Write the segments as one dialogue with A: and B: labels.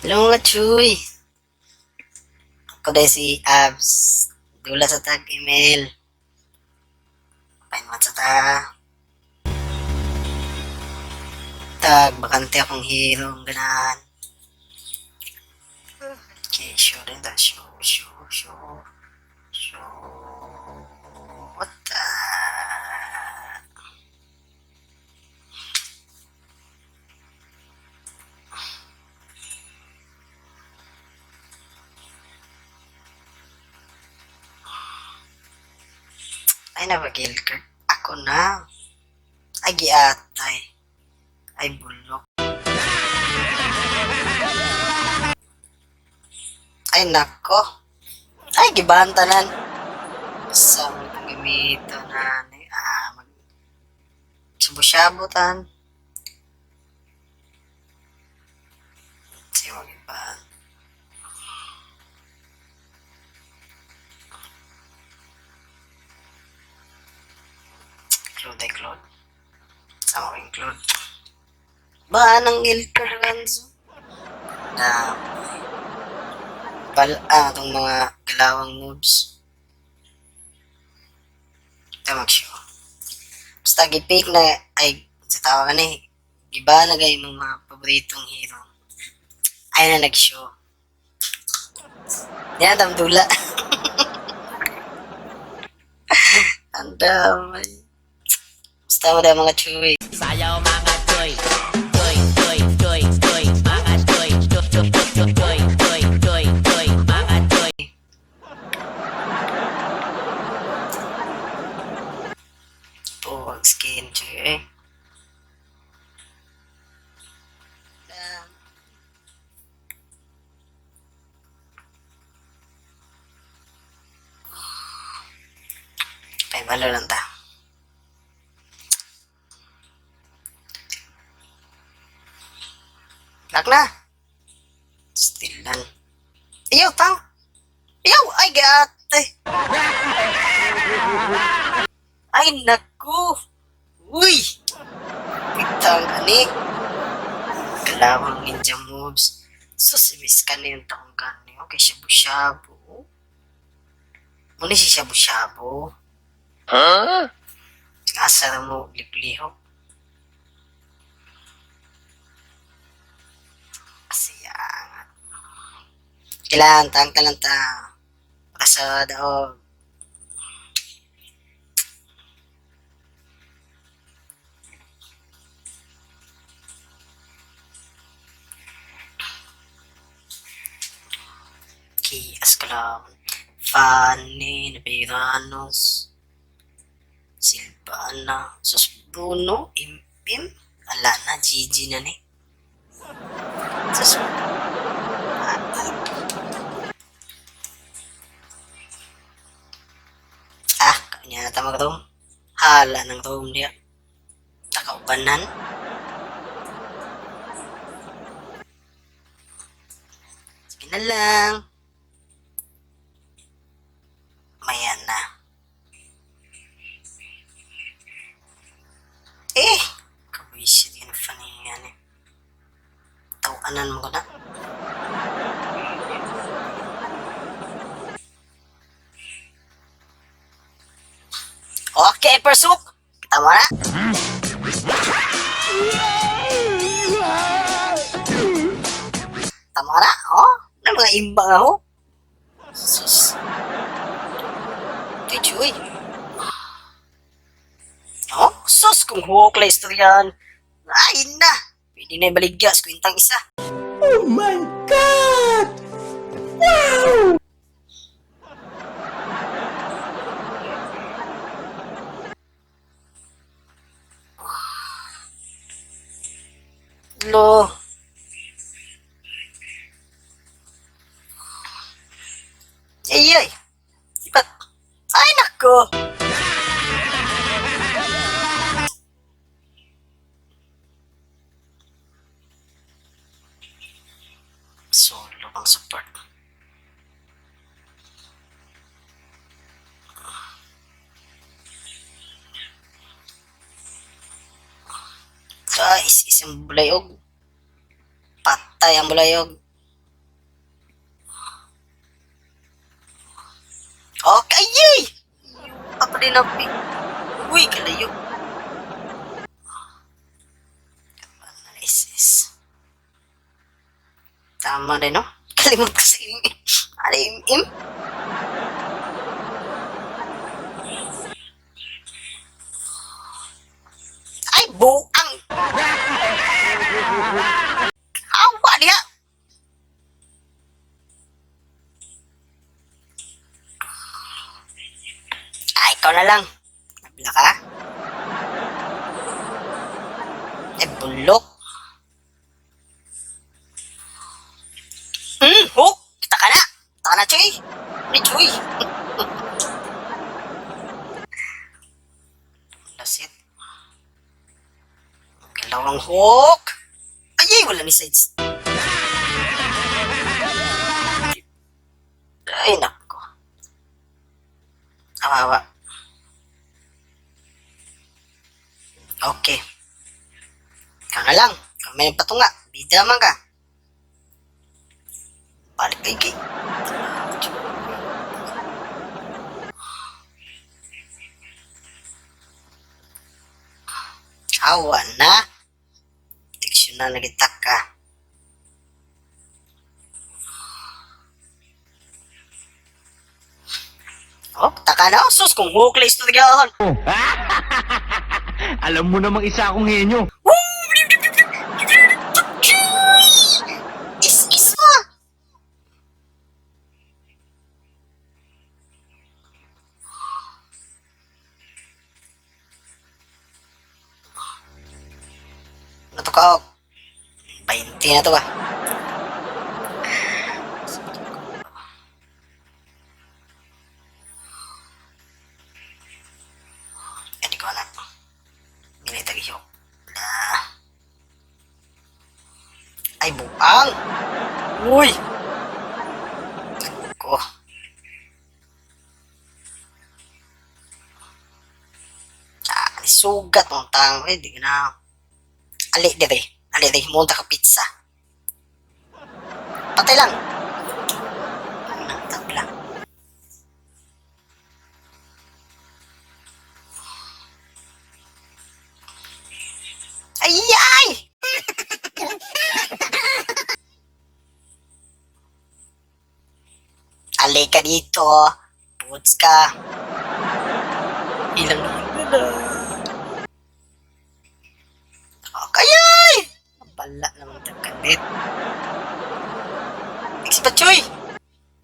A: Hello mga chuy. Ako dahil si Abs. Dula sa tag email. Painwan sa ta. Tag, bakante akong hero. Ang ganahan. Okay, show din ta. Show. What the? Ay, nabagil ka. Ako na. Ay, giatay. Ay, bulok. Ay, nako. Ay, gibantanan. Sa mga gamito na mag shabu-shabutan. Siya ba? Claude. Sama ko yung Claude. Ba, nang ilker Renzo? Na, itong mga galawang moves. Ito mag-show. Basta gipik na, ay, sa tawa ka na eh. Iba na kayo mga paboritong hero. Ay na nag-show. Yan, tamdula. Ang damay. Basta mo mga chuy.
B: Sayaw mga choy, choy, mga choy, choy, mga choy.
A: Po, ang skin chuy eh. Ay, malo lang ta. Lak na. Still lang. Ayaw, tang. Ayaw, ay, gate. Ay, naku. Uy. Itang gani. Kalawang ninja moves. Susibis ka na yung taong gani. Okay, shabu-shabu. Muna si shabu-shabu.
B: Huh?
A: Asa mo, liklihok. Siyangat. Kailangan, tang talanta. Sa daog. Kias ka lang. Fanny, Nabiranos, Silvana, Sus Bruno, Impim, ala na, Gigi na ni. Sus, kanya na tamag room. Hala ng room niya. Takaubanan. Sige na lang. Maya na. Kawisit yun funny yan eh. Tawanan mo ko na. Okay, Persuk. Kita mo na. Tama na, oh. Ano mga imbang ako? Sus. Tichuy. Oh, sus, kung huwag istoryan. Ay na. Pwede na ibaligya sa kwintang isa.
B: Oh my God! Wow!
A: Lo. Ay. Ba't? Ay, nako. Solo bang support? Guys, isang bulayog. Patay ang bulayog. Okay, yay! Apa din ang pi... Uy, kalayo. Analysis. Tama din, no? Kalimut ko sa im. Ano im? Ay, buang! Awa niya! Ay, ikaw na lang. Nabla ka? Ay, bulok. Hook! Kita ka na! Kita ka na, Chuy! Ni Chuy! That's it. Dalawang hook! Ay, wala ni sides. Ay, nako. Kawawa. Okay. Ikaw na lang. Ikaw may patunga. Bida man ka. Balik kay kay. Awa na. Diksyon na nagitak ka. Oh, taka na. Sus, kung hookless to tagahan.
C: Alam mo namang isa akong henyo.
A: Is mo. Ano to ka? 20 na to ba? Hindi ko alam. Ginita giyo. Ay, buang! Uy! Ko. Sugat mong tang. Eh, di ka na. Ali, dire. Ali, dire. Munta ka pizza. Patay lang. Nagtag lang. Ay, ay! Ali ka dito. Puts ka. Ilang na. Kayay! Pala naman tagkalit. Iksi pa, Choy!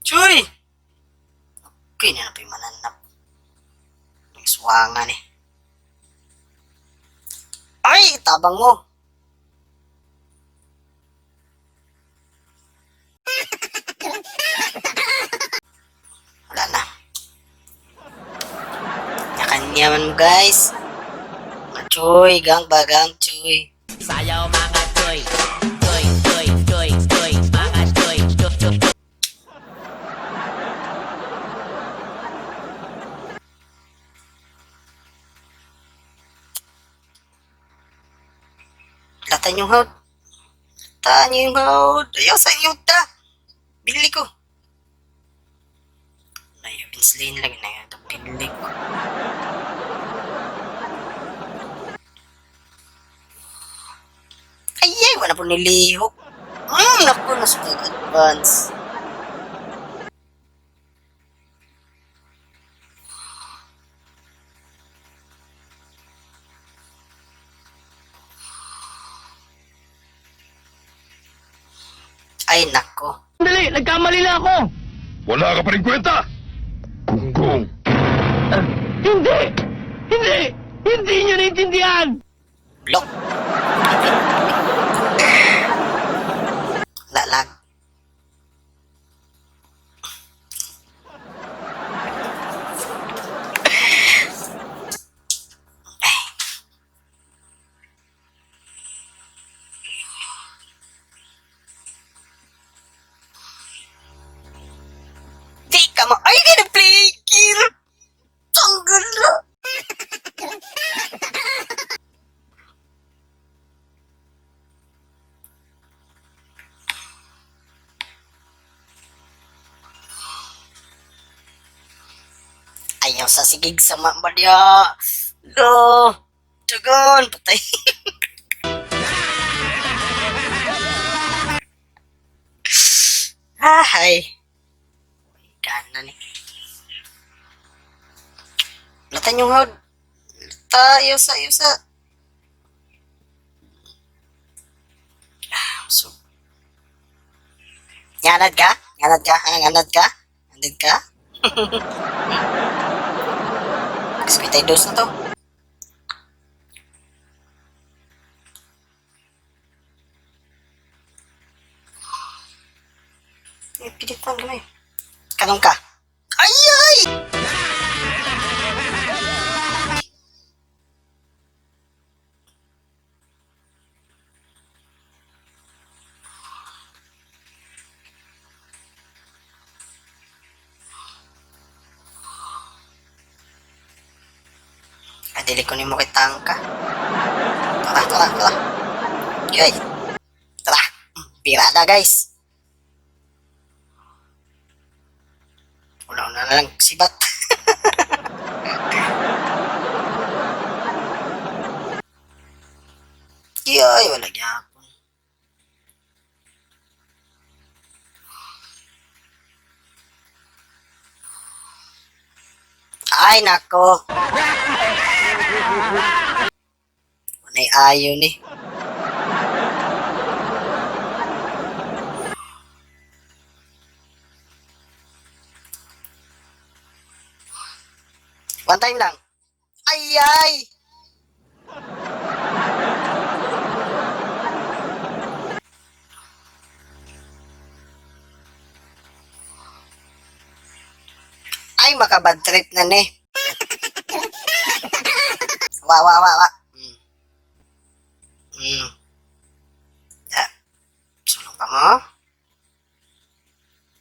A: Choy! Okay na pa yung mananap. Nagswangan eh. Ay! Tabang mo! Wala na. Nakanyaman mo, guys. Choy, gang bagang Choy.
B: Sayaw mga choy. Choy, choy, choy, choy. Mga choy, choy, choy.
A: Latan yung hout. Latan yung hout. Ayaw sa yuta. Binili ko. Ayaw, Vinslane lagi na yun. Binili ko. Ay, wala po nilihok. Naku, nasa advance. Ay, nako.
C: Dali, nagkamali na ako.
D: Wala ka pa rin kwenta! Gunggong!
C: Hindi! Hindi! Hindi nyo naintindihan!
A: Block. Lalag. Di ka mo. Ay, di na-play kill. Tanggal na. Ayaw sa sigig sa mambalya. Lo. Dagan. Patay. Ay. Kanan eh. Latan yung hod. Lata. Ayaw sa. So. Nganad ka? Nganad ka? Ha? Nganad ka? Nganad ka? Squid dos na to. Pilitan kami. Kanong ka? Ay! Adili ko ni mo kay tangka. Tara. Okay. Tara. Pirada guys. Wala na lang sibat. Yoy, wala gyapon. Ay, nako. Wanay ayo ni. One time lang. Ay! Ay, makabad trip na ni. Wa. Sulong ka mo.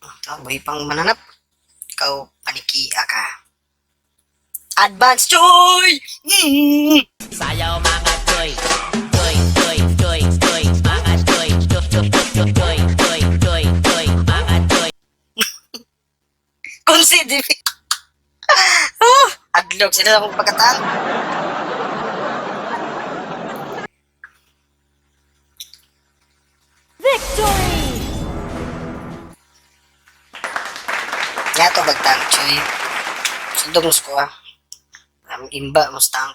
A: Ito, buhay pang mananap. Ikaw, panikia ka. Advance Joy!
B: Sayaw mga toy. Toy. Mga toy. Toy. Mga toy.
A: Consider. Adlog sila sa akong pagkatang. Victory! Nga to bagtang, Choy. Sundog mo ko ah. Imba mo stang.